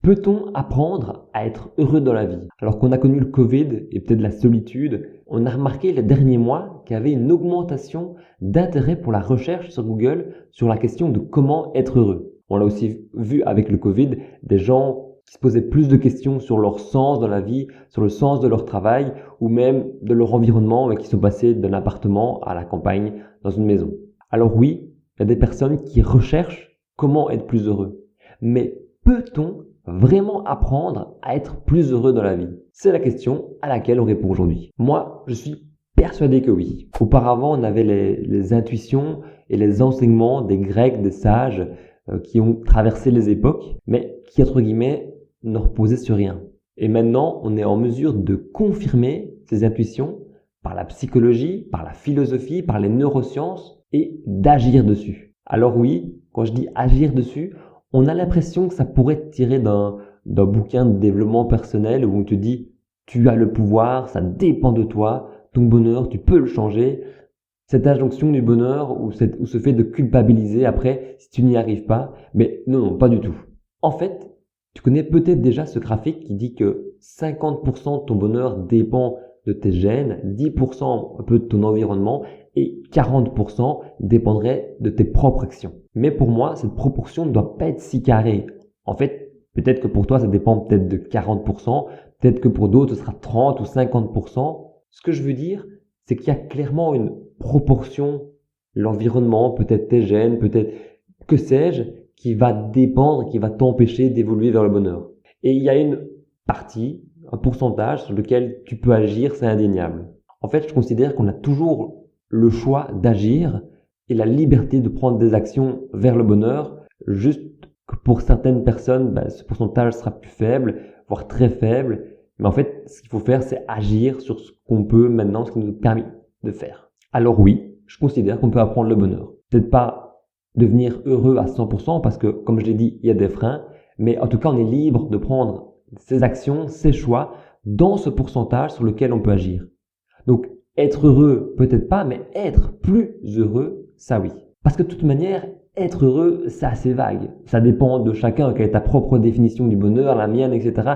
Peut-on apprendre à être heureux dans la vie? Alors qu'on a connu le Covid et peut-être la solitude, on a remarqué les derniers mois qu'il y avait une augmentation d'intérêt pour la recherche sur Google sur la question de comment être heureux. On l'a aussi vu avec le Covid, des gens qui se posaient plus de questions sur leur sens dans la vie, sur le sens de leur travail ou même de leur environnement, qui sont passés d'un appartement à la campagne dans une maison. Alors oui, il y a des personnes qui recherchent comment être plus heureux. Mais peut-on vraiment apprendre à être plus heureux dans la vie? C'est la question à laquelle on répond aujourd'hui. Moi, je suis persuadé que oui. Auparavant, on avait les intuitions et les enseignements des Grecs, des sages qui ont traversé les époques, mais qui, entre guillemets, ne reposaient sur rien. Et maintenant, on est en mesure de confirmer ces intuitions par la psychologie, par la philosophie, par les neurosciences et d'agir dessus. Alors oui, quand je dis agir dessus, on a l'impression que ça pourrait être tiré d'un bouquin de développement personnel où on te dit « tu as le pouvoir, ça dépend de toi, ton bonheur, tu peux le changer ». Cette injonction du bonheur ou ce fait de culpabiliser après si tu n'y arrives pas, mais non, pas du tout. En fait, tu connais peut-être déjà ce graphique qui dit que 50% de ton bonheur dépend de tes gènes, 10% un peu de ton environnement et 40% dépendrait de tes propres actions. Mais pour moi, cette proportion ne doit pas être si carrée. En fait, peut-être que pour toi, ça dépend peut-être de 40%, peut-être que pour d'autres, ce sera 30 ou 50%. Ce que je veux dire, c'est qu'il y a clairement une proportion, l'environnement, peut-être tes gènes, peut-être que sais-je, qui va dépendre, qui va t'empêcher d'évoluer vers le bonheur. Et il y a une partie, un pourcentage sur lequel tu peux agir, c'est indéniable. En fait, je considère qu'on a toujours le choix d'agir et la liberté de prendre des actions vers le bonheur, juste que pour certaines personnes, ce pourcentage sera plus faible, voire très faible. Mais en fait, ce qu'il faut faire, c'est agir sur ce qu'on peut maintenant, ce qui nous est permis de faire. Alors oui, je considère qu'on peut apprendre le bonheur. Peut-être pas devenir heureux à 100% parce que, comme je l'ai dit, il y a des freins. Mais en tout cas, on est libre de prendre ses actions, ses choix dans ce pourcentage sur lequel on peut agir. Donc, être heureux, peut-être pas, mais être plus heureux, ça oui. Parce que de toute manière, être heureux, c'est assez vague. Ça dépend de chacun, quelle est ta propre définition du bonheur, la mienne, etc.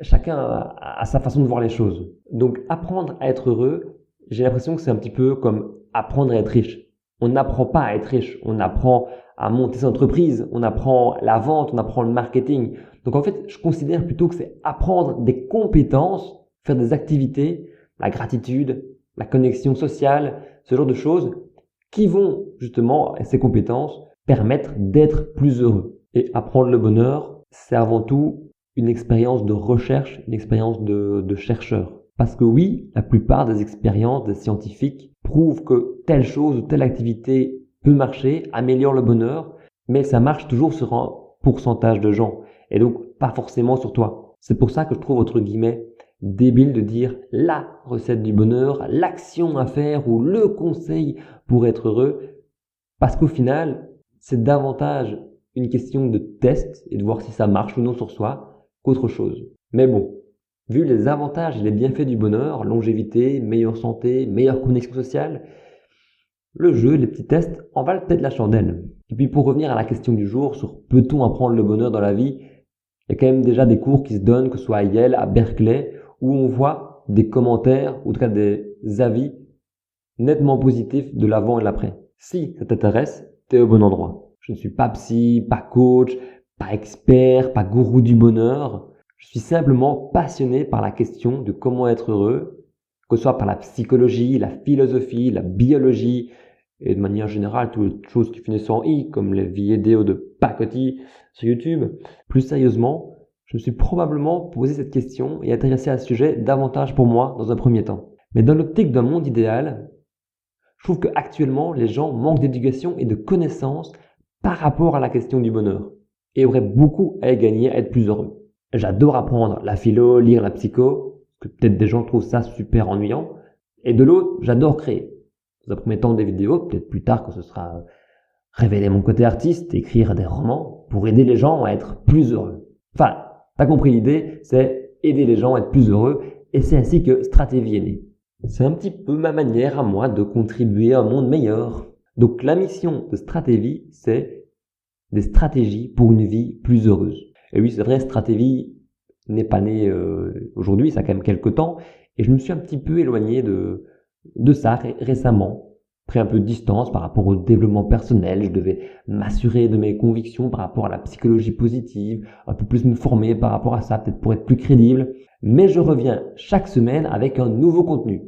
Chacun a sa façon de voir les choses. Donc, apprendre à être heureux, j'ai l'impression que c'est un petit peu comme apprendre à être riche. On n'apprend pas à être riche, on apprend à monter son entreprise, on apprend la vente, on apprend le marketing. Donc en fait, je considère plutôt que c'est apprendre des compétences, faire des activités, la gratitude, la connexion sociale, ce genre de choses qui vont justement, ces compétences, permettre d'être plus heureux. Et apprendre le bonheur, c'est avant tout une expérience de recherche, une expérience de chercheur. Parce que oui, la plupart des expériences des scientifiques prouvent que telle chose ou telle activité peut marcher, améliore le bonheur, mais ça marche toujours sur un pourcentage de gens. Et donc, pas forcément sur toi. C'est pour ça que je trouve, entre guillemets, débile de dire la recette du bonheur, l'action à faire ou le conseil pour être heureux. Parce qu'au final, c'est davantage une question de test et de voir si ça marche ou non sur soi qu'autre chose. Mais bon, vu les avantages et les bienfaits du bonheur, longévité, meilleure santé, meilleure connexion sociale, le jeu, les petits tests en valent peut-être la chandelle. Et puis pour revenir à la question du jour sur peut-on apprendre le bonheur dans la vie, il y a quand même déjà des cours qui se donnent, que ce soit à Yale, à Berkeley, où on voit des commentaires, ou en tout cas des avis nettement positifs de l'avant et de l'après. Si ça t'intéresse, t'es au bon endroit. Je ne suis pas psy, pas coach, pas expert, pas gourou du bonheur. Je suis simplement passionné par la question de comment être heureux, que ce soit par la psychologie, la philosophie, la biologie, et de manière générale, toutes les choses qui finissent en i, comme les vidéos de Pacotille sur YouTube. Plus sérieusement, je me suis probablement posé cette question et intéressé à ce sujet davantage pour moi dans un premier temps. Mais dans l'optique d'un monde idéal, je trouve qu'actuellement, les gens manquent d'éducation et de connaissances par rapport à la question du bonheur et auraient beaucoup à y gagner à être plus heureux. J'adore apprendre la philo, lire la psycho, parce que peut-être des gens trouvent ça super ennuyant. Et de l'autre, j'adore créer. Dans un premier temps des vidéos, peut-être plus tard quand ce sera révéler mon côté artiste, écrire des romans pour aider les gens à être plus heureux. Enfin, t'as compris l'idée, c'est aider les gens à être plus heureux et c'est ainsi que Stratévie est née. C'est un petit peu ma manière à moi de contribuer à un monde meilleur. Donc la mission de Stratévie, c'est des stratégies pour une vie plus heureuse. Et oui, c'est vrai, Stratévie n'est pas né aujourd'hui, ça a quand même quelques temps. Et je me suis un petit peu éloigné de ça récemment. Pris un peu de distance par rapport au développement personnel. Je devais m'assurer de mes convictions par rapport à la psychologie positive, un peu plus me former par rapport à ça, peut-être pour être plus crédible. Mais je reviens chaque semaine avec un nouveau contenu.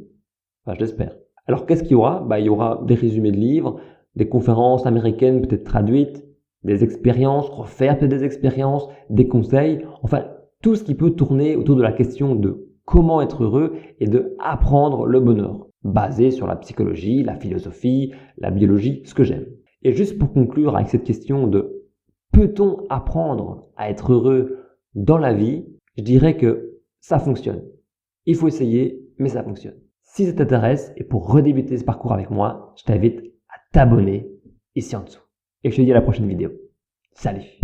Enfin, je l'espère. Alors, qu'est-ce qu'il y aura? Il y aura des résumés de livres, des conférences américaines peut-être traduites, des expériences, refaire peut-être des expériences, des conseils, enfin, tout ce qui peut tourner autour de la question de comment être heureux et de apprendre le bonheur, basé sur la psychologie, la philosophie, la biologie, ce que j'aime. Et juste pour conclure avec cette question de peut-on apprendre à être heureux dans la vie, je dirais que ça fonctionne. Il faut essayer, mais ça fonctionne. Si ça t'intéresse et pour redébuter ce parcours avec moi, je t'invite à t'abonner ici en dessous. Et je te dis à la prochaine vidéo. Salut!